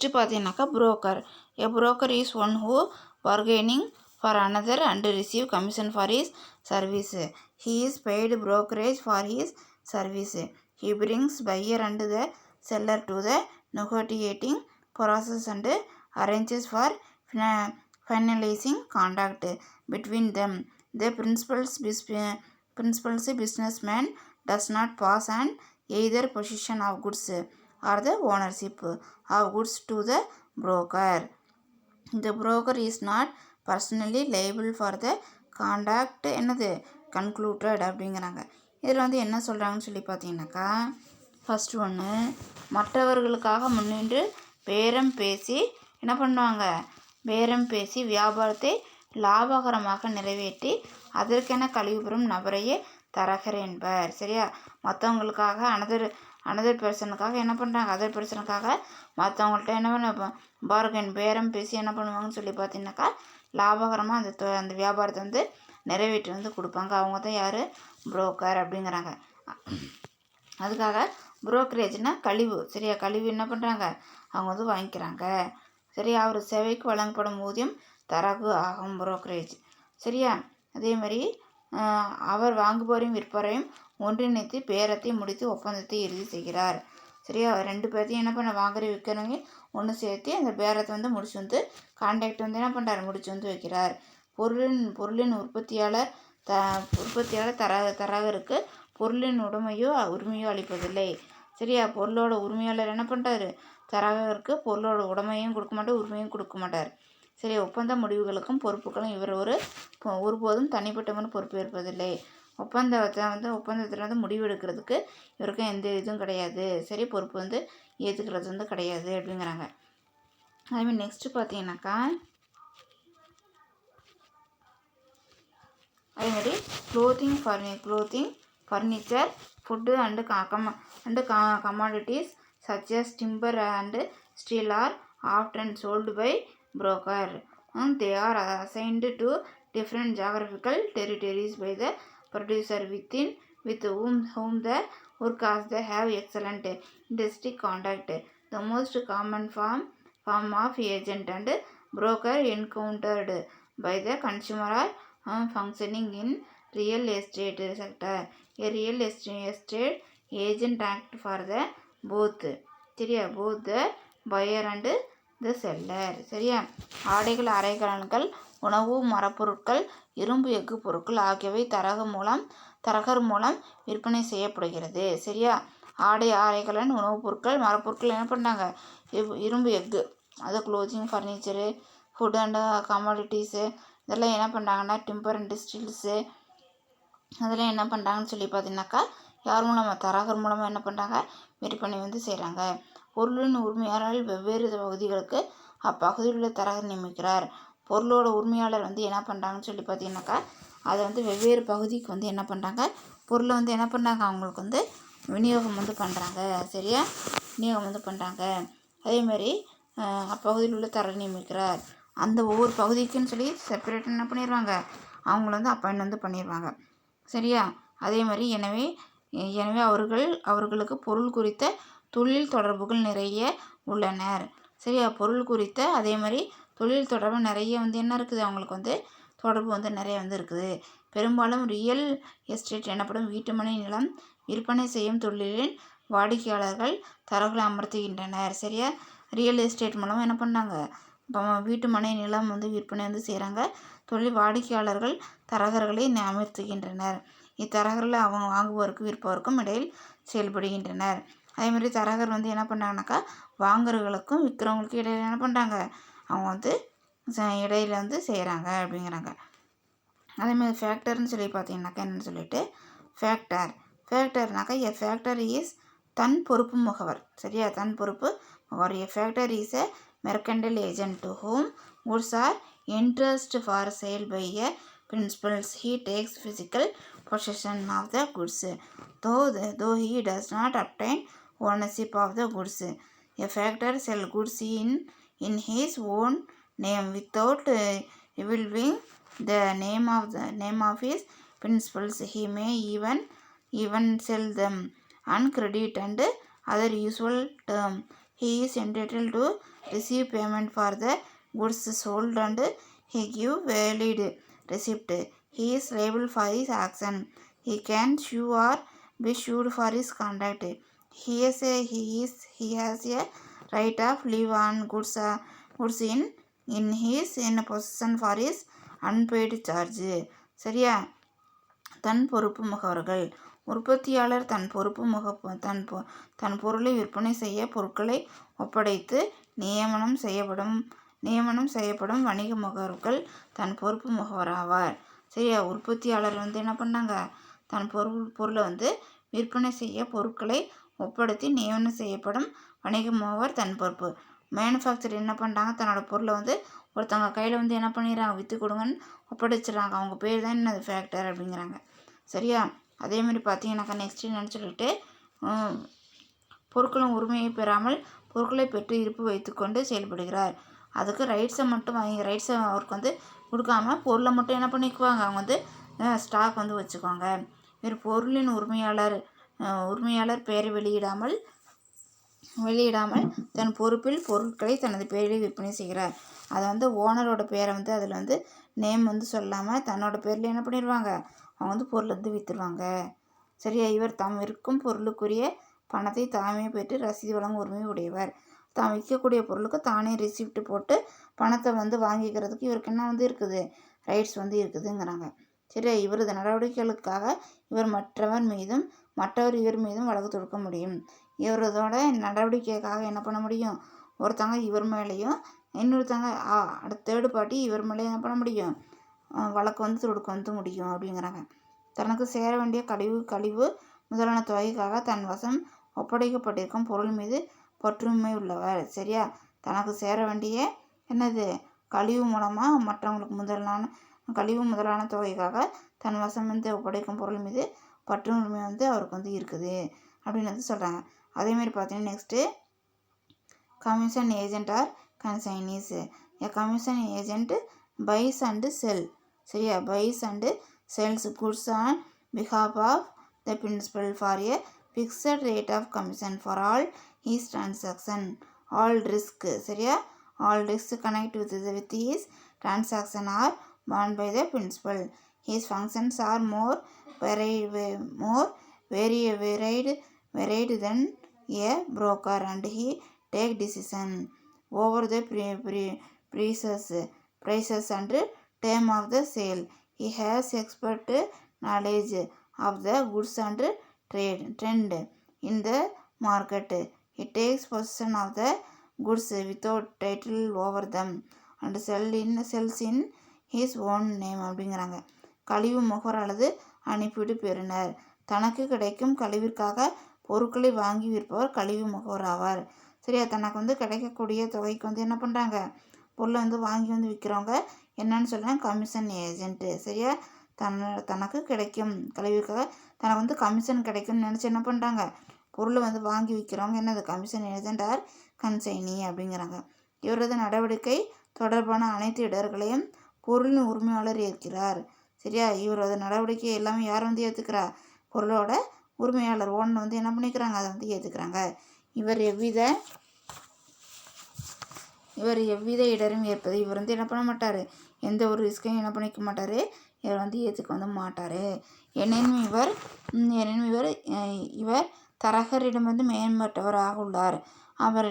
Next பார்த்தீங்கன்னாக்கா broker. A broker is one who bargaining for another and receive commission for his service. He is paid brokerage for his service. He brings buyer and the seller to the negotiating process and arranges for finalizing contract between them. The principal's businessman does not pass on either possession of goods or the ownership of goods to the broker. The broker is not personally liable for the conduct என்னது concluded அப்படிங்கிறாங்க. இதில் வந்து என்ன சொல்கிறாங்கன்னு சொல்லி பார்த்தீங்கன்னாக்கா, first ஒன்று, மற்றவர்களுக்காக முன்னின்று பேரம் பேசி என்ன பண்ணுவாங்க, பேரம் பேசி வியாபாரத்தை லாபகரமாக நிறைவேற்றி அதற்கென கழிவு பெறும் நபரையே தரகர் என்பர். சரியா, மற்றவங்களுக்காக அனதர் பர்சனுக்காக என்ன பண்ணுறாங்க, அதர் பர்சனுக்காக மற்றவங்கள்ட்ட என்ன பண்ண பார்கன் பேரம் பேசி என்ன பண்ணுவாங்கன்னு சொல்லி பார்த்தீங்கன்னாக்கா, லாபகரமாக அந்த வியாபாரத்தை வந்து நிறைவேற்றி வந்து கொடுப்பாங்க. அவங்க தான் யார், புரோக்கர் அப்படிங்கிறாங்க. அதுக்காக புரோக்கரேஜ்னால் கழிவு. சரியா, கழிவு என்ன பண்ணுறாங்க, அவங்க வந்து வாங்கிக்கிறாங்க. சரியா, அவர் சேவைக்கு வழங்கப்படும் ஊதியம் தரகு ஆகும் புரோக்கரேஜ். சரியா, அதே மாதிரி அவர் வாங்குபவரையும் விற்பவரையும் ஒன்றிணைத்து பேரத்தை முடித்து ஒப்பந்தத்தை இறுதி செய்கிறார். சரியா, ரெண்டு பேர்த்தையும் என்ன பண்ண, வாங்குற விற்கிறவங்க ஒன்று சேர்த்து அந்த பேரத்தை வந்து முடிச்சு வந்து கான்ட்ராக்ட் வந்து என்ன பண்ணுறாரு, முடிச்சு வந்து வைக்கிறார். பொருளின் உற்பத்தியாளர் தரகருக்கு பொருளின் உரிமையோ அளிப்பதில்லை. சரியா, பொருளோட உரிமையாளர் என்ன பண்ணுறாரு, தரகருக்கு பொருளோட உடைமையும் கொடுக்க மாட்டார், உரிமையும் கொடுக்க மாட்டார். சரி, ஒப்பந்த முடிவுகளுக்கும் பொறுப்புகளும் இவர் ஒருபோதும் தனிப்பட்டவன் பொறுப்பு ஏற்பதில்லை. ஒப்பந்தத்தில் வந்து முடிவு எடுக்கிறதுக்கு இவருக்கும் எந்த இதுவும் கிடையாது. சரி, பொறுப்பு வந்து ஏற்றுக்கிறது வந்து கிடையாது அப்படிங்கிறாங்க. அதுமாதிரி நெக்ஸ்ட்டு பார்த்தீங்கன்னாக்கா, அதேமாதிரி clothing furniture food and commodities such as timber and steel are often sold by broker. They are assigned to different geographical territories by the producer with whom the workers have excellent industry contact. The most common form of agent and broker encountered by the consumer are functioning in real estate sector. A real estate agent act for the both the buyer and the seller. சரியா, ஆடைகள், அரைக்கலன்கள், உணவு, மரப்பொருட்கள், இரும்பு, எஃகு பொருட்கள் ஆகியவை தரகர் மூலம் விற்பனை செய்யப்படுகிறது. சரியா, ஆடை, அரைக்கலன், உணவுப் பொருட்கள், மரப்பொருட்கள் என்ன பண்ணாங்க, இரும்பு, எஃகு, அது clothing, furniture, food and commodities, இதெல்லாம் என்ன பண்ணுறாங்கன்னா டிம்பர் அண்டு ஸ்டீல்ஸு, அதெல்லாம் என்ன பண்ணுறாங்கன்னு சொல்லி பார்த்தீங்கன்னாக்கா, யார் மூலமாக, தரகர் மூலமாக என்ன பண்ணுறாங்க, விற்பனை வந்து செய்கிறாங்க. பொருளின் உரிமையாளர்கள் வெவ்வேறு பகுதிகளுக்கு அப்பகுதியில் உள்ள தரகர் நியமிக்கிறார். பொருளோட உரிமையாளர் வந்து என்ன பண்ணுறாங்கன்னு சொல்லி பார்த்தீங்கன்னாக்கா, அதை வந்து வெவ்வேறு பகுதிக்கு வந்து என்ன பண்ணுறாங்க, பொருளை வந்து என்ன பண்ணுறாங்க, அவங்களுக்கு வந்து விநியோகம் வந்து பண்ணுறாங்க. சரியா, விநியோகம் வந்து பண்ணுறாங்க. அதேமாதிரி அப்பகுதியில் உள்ள தரகர் நியமிக்கிறார். அந்த ஒவ்வொரு பகுதிக்குன்னு சொல்லி செப்பரேட் என்ன பண்ணிடுவாங்க, அவங்கள வந்து அப்பாயிண்ட் வந்து பண்ணிடுவாங்க. சரியா, அதே மாதிரி எனவே அவர்களுக்கு பொருள் குறித்த தொழில் தொடர்புகள் நிறைய உள்ளனர். சரியா, பொருள் குறித்த அதே மாதிரி தொழில் தொடர்பு நிறைய வந்து என்ன இருக்குது, அவங்களுக்கு வந்து தொடர்பு வந்து நிறைய வந்து இருக்குது. பெரும்பாலும் ரியல் எஸ்டேட் எனப்படும் வீட்டுமனை நிலம் விற்பனை செய்யும் தொழிலின் வாடிக்கையாளர்கள் தரகர்களை அமர்த்துகின்றனர். சரியா, ரியல் எஸ்டேட் மூலமாக என்ன பண்ணாங்க, இப்போ வீட்டுமனை நிலம் வந்து விற்பனை வந்து செய்கிறாங்க. தொழில் வாடிக்கையாளர்கள் தரகர்களை அமர்த்துகின்றனர். இத்தரகர்கள் அவங்க வாங்குவோருக்கும் விற்பவருக்கும் இடையில் செயல்படுகின்றனர். அதேமாதிரி தரகர் வந்து என்ன பண்ணாங்கனாக்கா, வாங்குறவங்களுக்கும் விற்கிறவங்களுக்கும் இடையில் என்ன பண்ணுறாங்க, அவங்க வந்து இடையில வந்து செய்கிறாங்க அப்படிங்கிறாங்க. அதேமாதிரி ஃபேக்டர்னு சொல்லி பார்த்தீங்கன்னாக்கா என்னென்னு சொல்லிட்டு, ஃபேக்டர்னாக்கா எ ஃபேக்டர் இஸ் தன் பொறுப்பு முகவர். சரியா, தன் பொறுப்பு முகவர். A factor is a mercantile agent to whom goods are entrusted for sale by a principals. He takes physical possession of the goods, though he does not obtain ownership of the goods. A factor sells goods in his own name without revealing the name of his principals. He may even sell them on credit and other usual term. he is entitled to receive payment for the goods sold and he give valid receipt. He is liable for his action. He can sue or be sued for his conduct. He has a right of leave on goods in possession for his unpaid charge. சரியா? தன் பொறுப்பு முகவர்கள். உற்பத்தியாளர் தன் பொருளை விற்பனை செய்ய பொருட்களை ஒப்படைத்து நியமனம் செய்யப்படும் வணிக முகவர்கள் தன் பொறுப்பு முகவராவார். சரியா? உற்பத்தியாளர் என்ன பண்ணாங்க, தன் பொருளை விற்பனை செய்ய பொருட்களை ஒப்படைத்து நியமனம் செய்யப்படும் வணிக முகவர் தன் பொறுப்பு. மேனுஃபேக்சர் என்ன பண்ணுறாங்க, தன்னோட பொருளை ஒருத்தவங்க கையில் என்ன பண்ணிடுறாங்க, விற்று கொடுங்கன்னு ஒப்படைச்சிடுறாங்க. அவங்க பேர் தான் என்னது, ஃபேக்டர் அப்படிங்கிறாங்க. சரியா? அதேமாதிரி பார்த்தீங்கன்னாக்கா நெக்ஸ்ட் என்னன்னு சொல்லிட்டு, பொருட்களின் உரிமையை பெறாமல் பொருட்களை பெற்று இருப்பு வைத்துக்கொண்டு செயல்படுகிறார். அதுக்கு ரைட்ஸை மட்டும் ரைட்ஸை அவருக்கு கொடுக்காம பொருளை மட்டும் என்ன பண்ணிக்குவாங்க, அவங்க ஸ்டாக் வச்சுக்குவாங்க. இவர் பொருளின் உரிமையாளர் பெயரை வெளியிடாமல் தன் பொறுப்பில் பொருட்களை தனது பெயரில் விற்பனை செய்கிறார். அதை ஓனரோட பேரை அதில் நேம் சொல்லாமல் தன்னோட பேரில் என்ன பண்ணிடுவாங்க, அவங்க பொருளை விற்றுருவாங்க. சரியா? இவர் தாம் விற்கும் பொருளுக்குரிய பணத்தை தாமே பெற்று ரசீது வழங்கும் உரிமை உடையவர். தான் விற்கக்கூடிய பொருளுக்கு தானே ரிசிப்ட் போட்டு பணத்தை வாங்கிக்கிறதுக்கு இவருக்கு என்ன இருக்குது, ரைட்ஸ் இருக்குதுங்கிறாங்க. சரியா? இவரது நடவடிக்கைகளுக்காக இவர் மற்றவர் இவர் மீதும் வழக்கு தொடுக்க முடியும். இவரதோட நடவடிக்கைக்காக என்ன பண்ண முடியும், ஒருத்தவங்க இவர் மேலேயும் இன்னொருத்தவங்க தேர்டு பார்ட்டி இவர் மேலே என்ன பண்ண முடியும், வழக்கு தொடுக்க முடியும் அப்படிங்கிறாங்க. தனக்கு சேர வேண்டிய கழிவு முதலான தொகைக்காக தன் வசம் ஒப்படைக்கப்பட்டிருக்கும் பொருள் மீது பற்றுமை உள்ளவர். சரியா? தனக்கு சேர வேண்டிய என்னது கழிவு மூலமாக மற்றவங்களுக்கு கழிவு முதலான தொகைக்காக தன் வசம் ஒப்படைக்கும் பொருள் மீது பற்றுமை அவருக்கு இருக்குது அப்படின்னு சொல்கிறாங்க. அதேமாதிரி பார்த்தீங்கன்னா next commission agent are consignees. A commission agent buys and sell. சரியா? Buys and sells goods on behalf of the principal for a fixed rate of commission for all his transaction. All risk. சரியா? All risks connect with his transaction are borne by the principal. His functions are more varied than a broker and he take decision over the prices and term of the sale. He has expert knowledge of the goods and trend in the market. He takes possession of the goods without title over them and sells in his own name அப்படிங்கிறாங்க. கழிவு முகவர் அல்லது அனுப்பீடு பெறுநர். தனக்கு கிடைக்கும் கழிவிற்காக பொருட்களை வாங்கி விற்பவர் கழிவு முகவர் ஆவார். சரியா? தனக்கு கிடைக்கக்கூடிய தொகைக்கு என்ன பண்ணுறாங்க, பொருளை வாங்கி விற்கிறவங்க என்னன்னு சொல்கிறேன், கமிஷன் ஏஜென்ட்டு. சரியா? தனக்கு கிடைக்கும் கழிவுக்காக தனக்கு கமிஷன் கிடைக்கும்னு நினச்சி என்ன பண்ணுறாங்க, பொருளை வாங்கி விற்கிறவங்க என்னது, கமிஷன் ஏஜென்ட் ஆர் கன்சைனி அப்படிங்கிறாங்க. இவரது நடவடிக்கை தொடர்பான அனைத்து இடர்களையும் பொருளின் உரிமையாளர் ஏற்கிறார். சரியா? இவரது நடவடிக்கை எல்லாமே யார் ஏற்றுக்கிறா, பொருளோட உரிமையாளர் ஓனர் என்ன பண்ணிக்கிறாங்க, அதை ஏற்றுக்கிறாங்க. இவர் எவ்வித இடரும் ஏற்பது. இவர் என்ன பண்ண மாட்டார், எந்த ஒரு ரிஸ்கையும் என்ன பண்ணிக்க மாட்டார், இவர் ஏற்றுக்க மாட்டார். எனினும் இவர் தரகரிடம் மேம்பட்டவராக உள்ளார். அவர்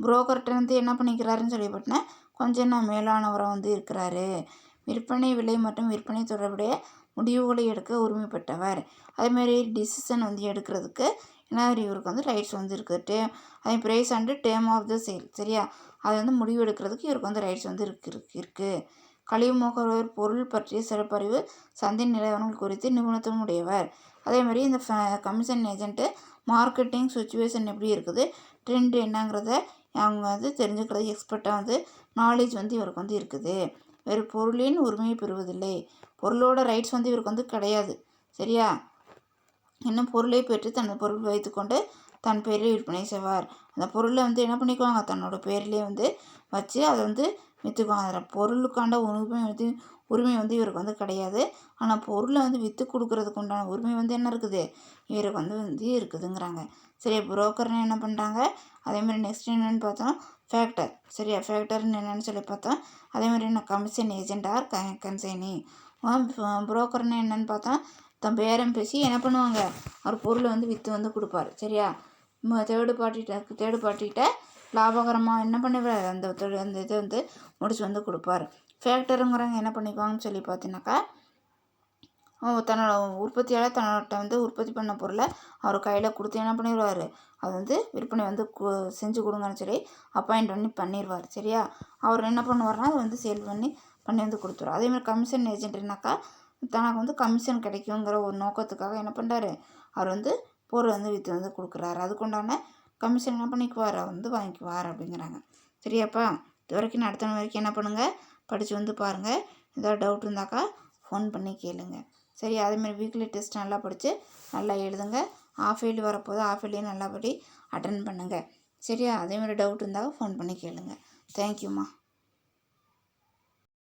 புரோக்கர்கிட்ட என்ன பண்ணிக்கிறாருன்னு சொல்லிப்பட்டினா கொஞ்சம் மேலானவராக இருக்கிறாரு. விற்பனை விலை மற்றும் விற்பனை தொடர்புடைய முடிவுகளை எடுக்க உரிமை பெற்றவர். அதேமாதிரி டிசிஷன் எடுக்கிறதுக்கு என்ன இவருக்கு ரைட்ஸ் இருக்குது. அதே price and term of the sale. சரியா? அது முடிவு எடுக்கிறதுக்கு இவருக்கு ரைட்ஸ் இருக்குது. கழிவு முகவர் பொருள் பற்றிய சிறப்பறிவு சந்தை நிலவரங்கள் குறித்து நிபுணத்துவம் உடையவர். அதேமாதிரி இந்த கமிஷன் ஏஜென்ட்டு மார்க்கெட்டிங் சுச்சுவேஷன் எப்படி இருக்குது, ட்ரெண்ட் என்னங்கிறத அவங்க தெரிஞ்சுக்கிறது எக்ஸ்பர்ட்டாக நாலேஜ் இவருக்கு இருக்குது. வேறு பொருளின் உரிமையை பெறுவதில்லை. பொருளோட ரைட்ஸ் இவருக்கு கிடையாது. சரியா? இன்னும் பொருளை பெற்று தனது பொருள் வைத்துக்கொண்டு தன் பேரில் விற்பனை செய்வார். அந்த பொருளை என்ன பண்ணிக்குவாங்க, தன்னோட பேரிலே வச்சு அதை விற்றுக்குவாங்க. அதில் பொருளுக்கான உரிமை இவருக்கு கிடையாது. ஆனால் பொருளை விற்று கொடுக்கறதுக்கு உண்டான உரிமை என்ன இருக்குது, இவருக்கு இருக்குதுங்கிறாங்க. சரி, புரோக்கர்னு என்ன பண்ணுறாங்க, அதேமாதிரி நெக்ஸ்ட் என்னென்னு பார்த்தோம் ஃபேக்டர். சரியா, ஃபேக்டர்னு என்னென்னு சொல்லி பார்த்தோம். அதேமாதிரி என்ன கமிஷன் ஏஜென்ட் ஆர் கன்சைனி. புரோக்கர்னு என்னென்னு பார்த்தோம், தன் பேரம் பேசி என்ன பண்ணுவாங்க, அவர் பொருளை வந்து விற்று வந்து கொடுப்பாரு. சரியா, தேர்டு பார்ட்டிகிட்ட லாபகரமாக என்ன பண்ணுவார், அந்த இதை வந்து முடிச்சு வந்து கொடுப்பாரு. ஃபேக்டருங்கிறவங்க என்ன பண்ணிக்குவாங்கன்னு சொல்லி பார்த்தீங்கன்னாக்கா, தன்னோட உற்பத்தியாளர் தன்னோட வந்து உற்பத்தி பண்ண பொருளை அவர் கையில் கொடுத்து என்ன பண்ணிடுவார், அது வந்து விற்பனை வந்து செஞ்சு கொடுங்கன்னு சொல்லி அப்பாயிண்ட் பண்ணிடுவார். சரியா, அவர் என்ன பண்ணுவார்னா அதை வந்து சேல் பண்ணி வந்து கொடுத்துருவார். அதேமாதிரி கமிஷன் ஏஜென்ட்னாக்கா தனக்கு வந்து கமிஷன் கிடைக்குங்கிற ஒரு நோக்கத்துக்காக என்ன பண்ணுறாரு, அவர் வந்து பொருள் வந்து விற்று வந்து கொடுக்குறாரு. அதுக்குண்டான கமிஷன் என்ன பண்ணிக்குவார், அவர் வந்து வாங்கிக்குவார் அப்படிங்கிறாங்க. சரியாப்பா, இது வரைக்கும் நான் அடுத்த வரைக்கும் என்ன பண்ணுங்கள், படித்து வந்து பாருங்கள். ஏதாவது டவுட் இருந்தாக்கா ஃபோன் பண்ணி கேளுங்க. சரி, அதேமாதிரி வீக்லி டெஸ்ட் நல்லா படித்து நல்லா எழுதுங்க. ஆஃப் இயர்லி வரப்போது ஆஃப் இயர்லியும் நல்லபடி அட்டன் பண்ணுங்கள். சரியா, அதேமாதிரி டவுட் இருந்தால் ஃபோன் பண்ணி கேளுங்க. தேங்க்யூம்மா.